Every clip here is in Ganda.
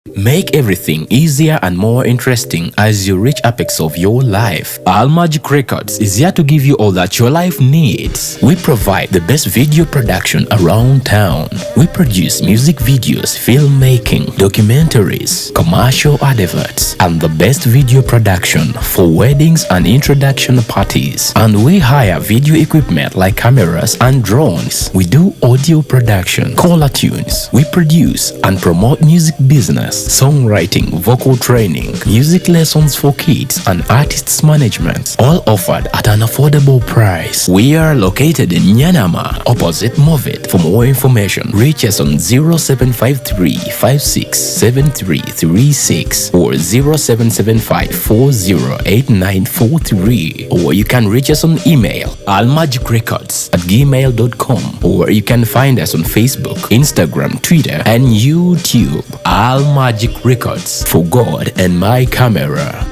Make everything easier and more interesting as you reach apex of your life. Al Magic Records is here to give you all that your life needs. We provide the best video production around town. We produce music videos, filmmaking, documentaries, commercial adverts, and the best video production for weddings and introduction parties. And we hire video equipment like cameras and drones. We do audio production, caller tunes. We produce and promote music business, songwriting, vocal training, music lessons for kids, and artists management, all offered at an affordable price. We are located in Nyanama, opposite Movit. For more information, reach us on 0753 567336 or 0775 408943, or you can reach us on email almagicrecords@gmail.com, or you can find us on Facebook, Instagram, Twitter, and YouTube. Al Magic Records, for God and my camera.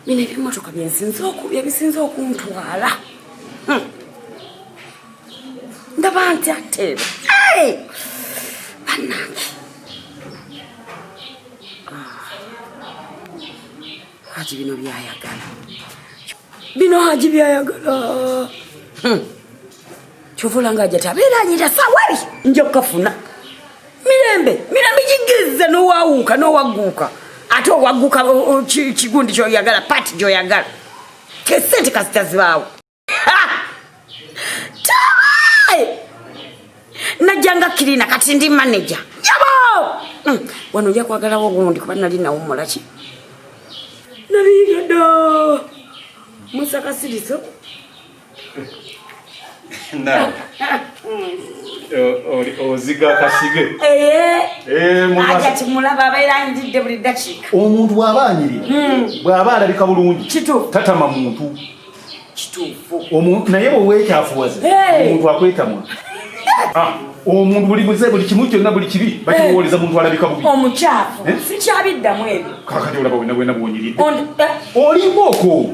Mine bimotoka byebisinza okuntwala ndaba nti ate bannange Haji bino byayagala kyovulanga ajja tabeera anyita sawari nja kukafuna mirembe jigizza n'owagguuka ate owagguka kigundi kyoyagala pati gyoyagala kesente kasitazibaawo tabaye najjanga kirina kati ndi manager yabo wano nja kwagalawo gundi kuba nali nawummula ki nabigada musakasiriso oziga kasige agati mulaba abeera njidde buli dakiika omuntu bw'aba anyirira bw'aba alabika bulungi tatama muntu kituufu naye bweweekyafuwaze omuntu akwetamwa omuntu buli kimu kyonna buli kibi bakimuwooleza muntu alabika bubi omukyafu sikyabiddamu ebyo kakati olaba bwena bwonyiridde olingaoko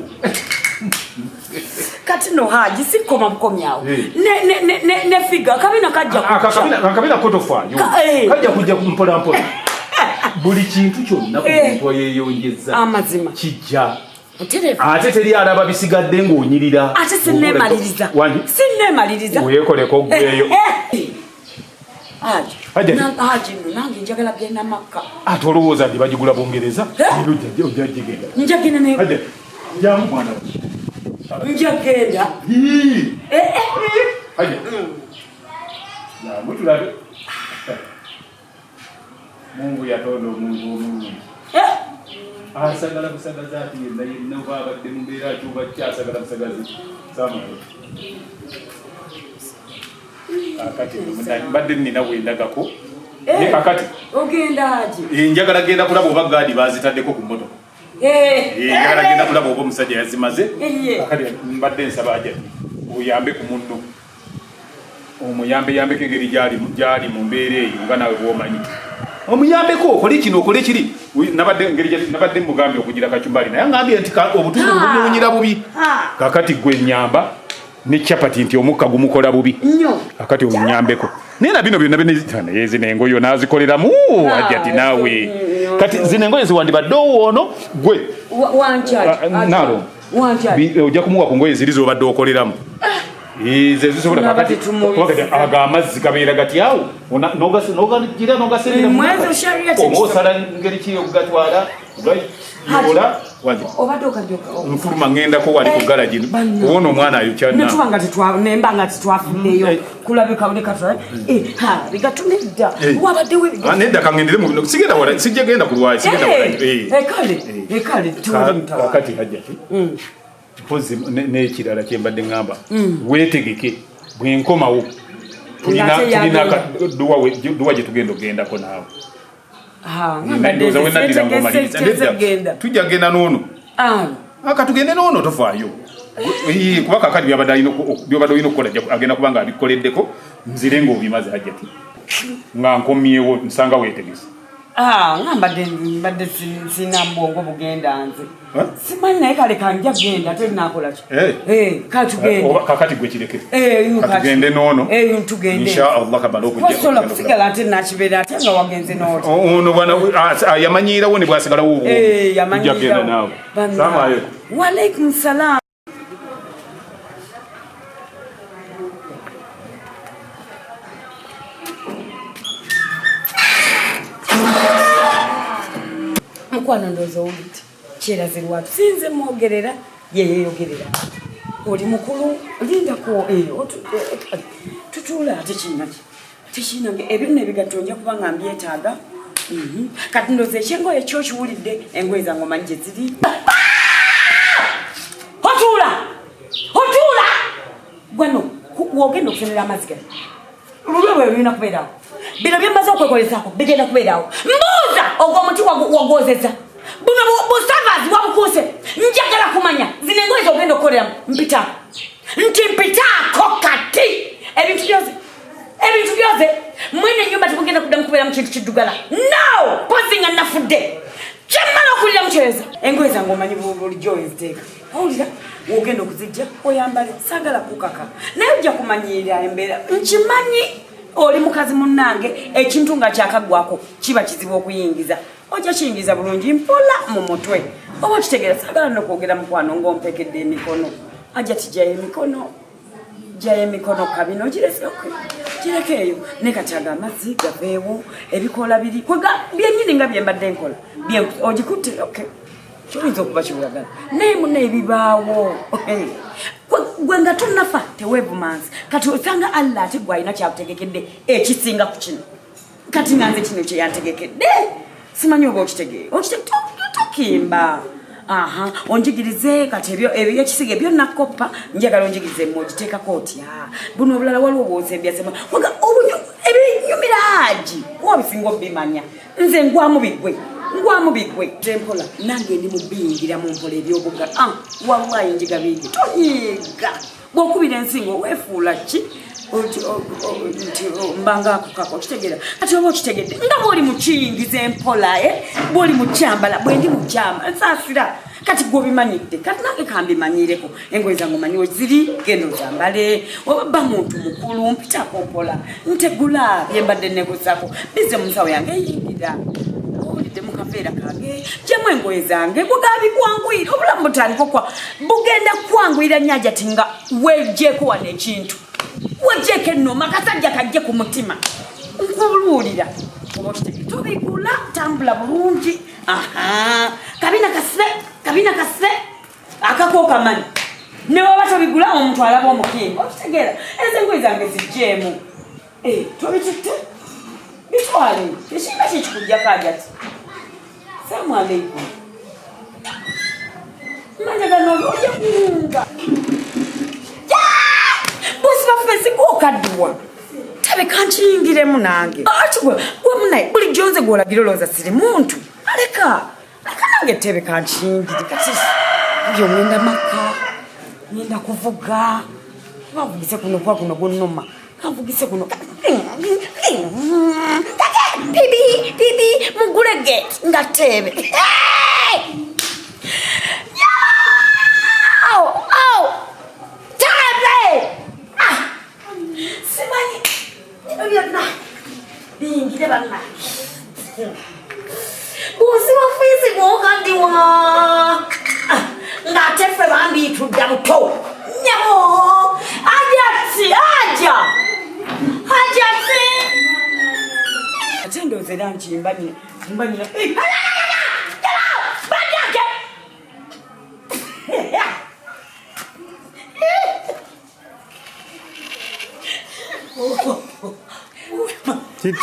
kati no Haji sikoma mkomyawo ne figa kabina kajja akabina kotofaayo kajja kujja mpola buli kintu kyonna kumuntu yeeyongeza amazima kijja ate teri alaba bisigadde ng'onyirira ate sinneemaliriza weekoleko gweyo Haji nange njagala byena makka ate olowooza ndi bagigula Bungereza njagenda naye jamu mwana njagenda mutulabe Mungu yatonda omuntu omulungi asagala busagaza ati yenna oba abadde mu mbeera kyuba kyasagala busagazi Samuel akati mbadde nnina bwendagako ne kakati ogenda Haji njagala genda kulaba oba gaadi bazitaddeko ku mmotoka njagala genda kulaba oba omusajja yazimaze akati mbadde nsaba ajja oyambe ku munno omuyambeyambeko engeri gyali mu mbeera eyo nga nawe bwomanyi omuyambeko okole kino okole kiri nabadde mugambye okugira kacumbali naye ngambye nti obutundu bubunyira bubi kakati gwe nyamba ne chapati nti omukka gumukola bubi kakati omunyambeko naye na bino byonna naye zino engoyo nazikoleramu ajja ti naawe kati zino engoyo ziwandibadde owoono gwe nalo ojja kumuwa ku ngoye ziri zobadde okoleramu zezisobola kakati aga amazzi gabeera gati awo nogagira nogaserera omosala ngeri ki okugatwala yola nfuluma ngendako wali ku garagi owona omwana nembanga tetwafuddeyo kulabika bigatunedda nedda kangendere mu bino sigenda wala sijja genda ku lwayi sigenda wala ekale kakati hajjati pozi n'ekirala kyembadde ngamba weetegeke bwenkomawo tulina duwa gye tugenda ogendako naawe. Tujja genda n'ono. Tugende n'ono tofaayo. Kuba kakati byobadde olina okukola agenda kuba nga abikoleddeko nzire ng'obimaze Hajjati. Nga nkomyewo nsanga weetegese. Mbadde sina bwongo bugenda nze. Simanyi naye kale kanja genda ate nakola ki? Katugende. Kakati gwe kireke. Katugende n'ono. Tugende. Inshallah kabala okujja. Wasola kusigala ate nakibeera ate nga wagenze n'oti. Ono bwana yamanyiirawo ne bwasigalawo obwo. Yamanyiirawo naawe. Salamu alaykum. Wa alaykum salaam. Mkwano ndozo uliti kiraziri watu sinze mwogerera yeyogerera oli mukulu linda ko tutula tekina ebinne bigatonja kubanga mbyetaaga kati ndoze kyengo ekyo kiwulidde engweza ngoma nje ziri hotula gwano wogenda okufunira amazzi lulwe bina kubeerawo bino byembaza okwekolezako bigenda kubeerawo mbuuza ogwo omuti wagwozeza buno busavazi wabukuse njagala kumanya zino engoye zogenda okukoleramu mpitaako kati ebintu byoze mwene ennyumba tebugenda kuddamu kubeeramu kintu kiddugala no pozi nga nafudde kyemmala okulira mukyeza engoye zange omanyi bulijjo weziteeka owulira wogenda okuzijja oyambale saagala kukaka naye ojja kumanyirira embeera nkimanyi oli mukazi munnange ekintu nga kyakaggwako kiba kizibu okuyingiza ojja kiyingiza bulungi mpola mu mutwe oba kitegeera saagala nokwogera mukwano ng'ompekedde emikono Hajjati jaye emikono kabino gireke eyo ne kataga amazzi gaveewo ebikola biri byennyini nga byembadde nkola ogikutte kyoyinza okuba kiwulagala naye munne ebibaawo gwe nga tonnafa teweevumansi kati osanga Allah ate gwalina kyakutegekedde ekisinga ku kino kati nganze kino kyeyantegekedde simanyi oba okitegeera tokimba onjigirize kati ebyo ekisiga ebyo nakoppa njagala onjigirize mogiteekako otya buno obulala waliwo bwosembyasema ebinyumira Haji wabisinga obimanya nze ngwamu bigwe tempola nange ndi mubingira mu mpola ebyobuga wallahi njiga bingi tonyiga bwokubira ensingo weefuula ki mbanga akukako kitegeera ati oba okitegedde nga bwoli mukiyingiza empola bwoli mukyambala bwendi mukyamba nsaasira kati gwobimanyidde kati nange kambimanyireko engoye zange omanyiwo ziri genda ozambale oba muntu mukulu mpitako mpola ntegula byembadde negozako bize musawo yange eyingira owulidde mukaveera kange jemu engoye zange bugabikwanguira obulamu butandika bugenda kwanguyira nnyo Hajjati nga wejeeko wano ekintu wejeeko ennoma akasajja kajje ku mutima nkuluulira oba okitegeera tobigula tambula bulungi kabina kasibe akakookamanyi ne waba tobigula omuntu alaba omukingo okitegeera ezo engoye zange zijjeemu tobitutte bitwale ekinga kikikujjako Hajjati Salamu alaykum manjagano ojja kuwunga bosi baffe sikokadduwa tabeka nkiyingiremu nange ati gwe munaye bulijjo nze gw'olagira olowooza siri muntu aleka nange tebeka nkiyingire kati yo ngenda maka ngenda kuvuga bavugise kuno kwa kuno gunuma kavugise kuno bibi mugule gate nga tebe tebe simanyi byonna biyingire banna buzi bafizi bwokandiwa ng'ate ffe bambiyitudde buto nyabo Hajjati ate ndowooza era nkimbanyira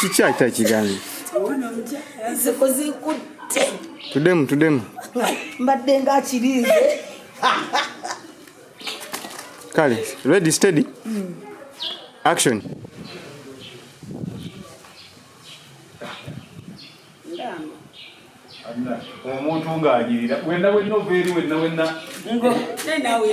Chichata chigani. Nseko zikutte. Tudemu. Mbadde nga kirize. Kale, ready, steady. Action. Anna, omuntu ng'agirira wenna obeeri wenna ngo nawe